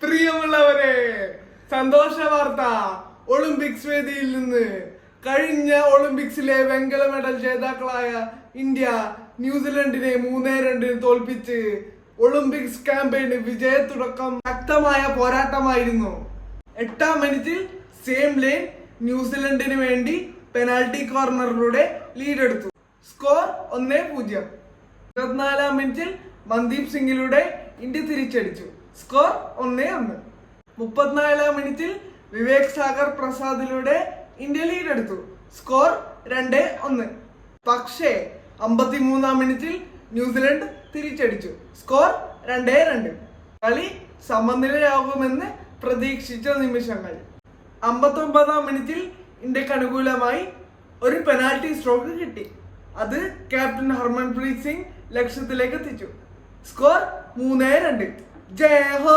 പ്രിയമുള്ളവരെ, സന്തോഷ വാർത്ത. ഒളിമ്പിക്സ് വേദിയിൽ നിന്ന് കഴിഞ്ഞ ഒളിമ്പിക്സിലെ വെങ്കല മെഡൽ ജേതാക്കളായ ഇന്ത്യ ന്യൂസിലൻഡിനെ 3-2 തോൽപ്പിച്ച് ഒളിമ്പിക്സ് ക്യാമ്പയിന് വിജയത്തുടക്കം. ശക്തമായ പോരാട്ടമായിരുന്നു. 8-ാം മിനിറ്റിൽ സെയിം ലൈൻ ന്യൂസിലൻഡിന് വേണ്ടി പെനാൽറ്റി കോർണറിലൂടെ ലീഡ് എടുത്തു. സ്കോർ 1-0. 24-ാം മിനിറ്റിൽ മന്ദീപ് സിംഗിലൂടെ ഇന്ത്യ തിരിച്ചടിച്ചു. സ്കോർ 1-1. 34-ാം മിനിറ്റിൽ വിവേക് സാഗർ പ്രസാദിലൂടെ ഇന്ത്യ ലീഡ് എടുത്തു. സ്കോർ 2-1. പക്ഷേ 53-ാം മിനിറ്റിൽ ന്യൂസിലൻഡ് തിരിച്ചടിച്ചു. സ്കോർ 2-2. കളി സമനിലയാകുമെന്ന് പ്രതീക്ഷിച്ച നിമിഷങ്ങൾ. 59-ാം മിനിറ്റിൽ ഇന്ത്യക്ക് അനുകൂലമായി ഒരു പെനാൽറ്റി സ്ട്രോക്ക് കിട്ടി. അത് ക്യാപ്റ്റൻ ഹർമൻപ്രീത് സിംഗ് ലക്ഷ്യത്തിലേക്ക് എത്തിച്ചു. സ്കോർ 3-2. ജയ് ഹോ.